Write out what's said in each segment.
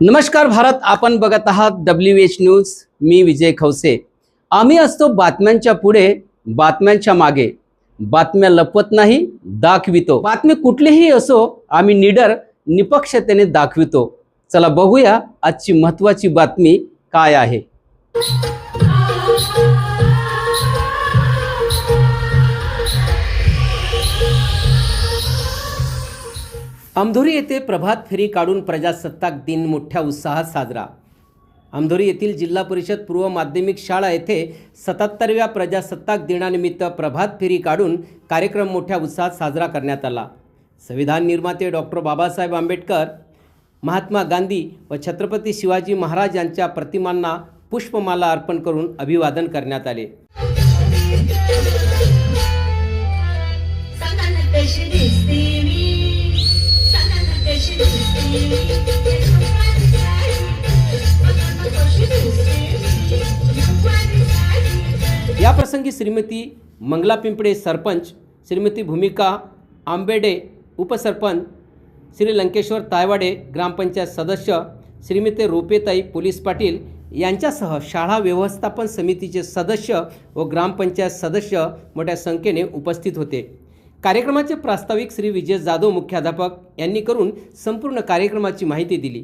नमस्कार भारत, आपण बघत आहात WH न्यूज। मी विजय खवसे। आम्ही असतो बातम्यांच्या पुढे, बातम्यांच्या मागे। बातम्या लपवत नाही, दाखवितो। बातमी कुठलीही असो, आम्ही निडर निपक्षतेने दाखवितो। चला बघूया आजची महत्त्वाची बातमी काय आहे। अंधोरी येथे प्रभात फेरी काढून प्रजासत्ताक दिन मोठ्या उत्साहात साजरा। अंधोरी येथील जिल्हा परिषद पूर्व माध्यमिक शाळा येथे 77व्या प्रजासत्ताक दिनानिमित्त प्रभात फेरी काढून कार्यक्रम मोठ्या उत्साहात साजरा करण्यात आला। संविधान निर्माते डॉक्टर बाबासाहेब आंबेडकर, महात्मा गांधी व छत्रपती शिवाजी महाराज यांच्या प्रतिमांना पुष्पमाला अर्पण करून अभिवादन करण्यात आले। या प्रसंगी श्रीमती मंगला पिंपळे सरपंच, श्रीमती भूमिका आंबेडे उपसरपंच, श्री लंकेश्वर तायवाडे ग्रामपंचायत सदस्य, श्रीमती रूपेताई पोलीस पाटील यांच्यासह शाळा व्यवस्थापन समितीचे सदस्य व ग्रामपंचायत सदस्य मोठ्या संख्येने उपस्थित होते। कार्यक्रमाचे प्रास्ताविक श्री विजय जाधव मुख्याध्यापक यांनी करून संपूर्ण कार्यक्रमाची माहिती दिली।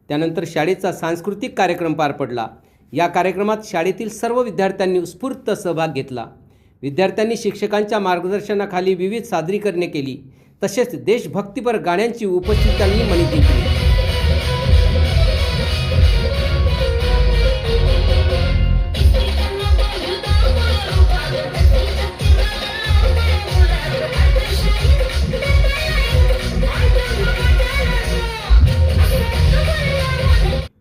त्यानंतर शाळेचा सांस्कृतिक कार्यक्रम पार पडला। या कार्यक्रमात शाळेतील सर्व विद्यार्थ्यांनी उत्स्फूर्त सहभाग घेतला। विद्यार्थ्यांनी शिक्षकांच्या मार्गदर्शनाखाली विविध सादरीकरणे केली, तसेच देशभक्तीपर गाण्यांची उपस्थितांनी माहिती दिली।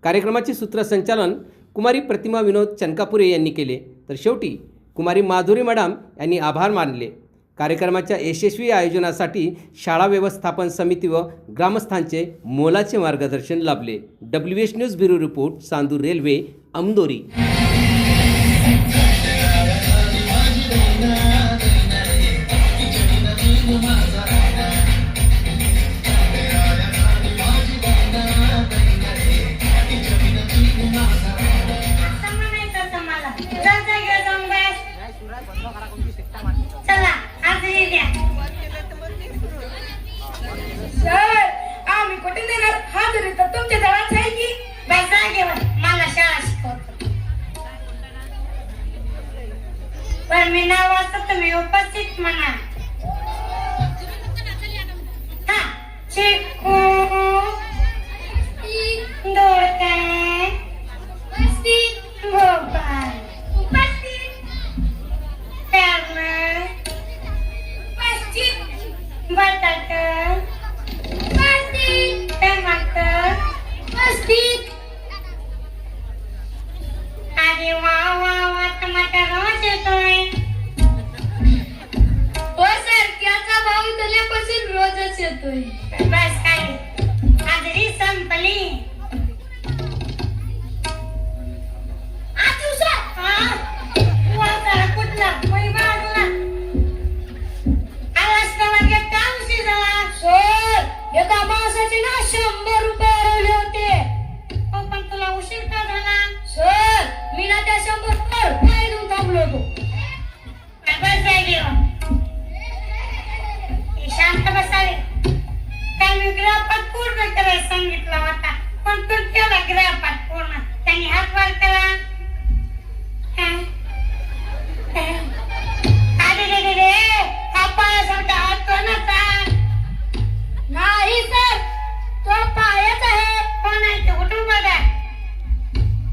कार्यक्रमाचे सूत्रसंचालन कुमारी प्रतिमा विनोद चनकापुरे यांनी केले, तर शेवटी कुमारी माधुरी मॅडम यांनी आभार मानले। कार्यक्रमाच्या यशस्वी आयोजनासाठी शाळा व्यवस्थापन समिती व ग्रामस्थांचे मोलाचे मार्गदर्शन लाभले। WH news bureau report, Chandur Railway, Andhori. पण मी नाव वाचत तुम्ही उपस्थित म्हणा। चिकू दोडका भोपाळ कारलं बटाटा टमाटर अरे वा वा वा, टमाटर रोज येतोय। हो सर, त्याचा भाव इथल्यापासून रोजच येतोय। बस काय हाजरी संपली। कुठला बाजूला आलास का वर्गात का उशीर झाला? सर, एका माणसाचे ना 100 रुपये हरवले होते। हो, पण तुला उशीर का झाला? सर, मी ना त्या 100 रुपये देऊन थांबलो होतो। बस जागी शांत बसावे। काय मी ग्रहपाठ पूर्ण करायला सांगितला होता, पण तू केला ग्रहपाठ पूर्ण। त्यांनी हात वर केला। नाही सर, तो पायच आहे। कोण आहे ते? उठून बघा।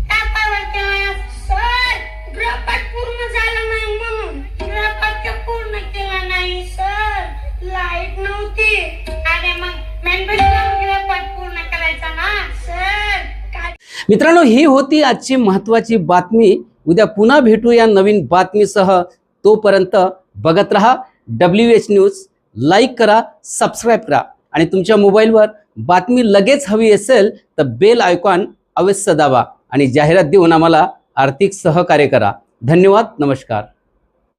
का पावर केला? सर, गृहपाठ पूर्ण झाला नाही म्हणून। गृहपाठ पूर्ण केला नाही सर, लाईट नव्हती। अरे मग मेंबरी गृहपाठ पूर्ण करायचा ना सर। मित्रांनो, ही होती आजची महत्त्वाची बातमी। उद्या पुन्हा भेटूया नवीन बातमीसह। तोपर्यंत बघत रहा WH न्यूज। लाईक करा, सबस्क्राईब करा आणि तुमच्या मोबाईलवर बातमी लगेच हवी असेल तर बेल आयकॉन अवश्य दाबा आणि जाहिरात देऊन आम्हाला आर्थिक सहकार्य करा। धन्यवाद, नमस्कार।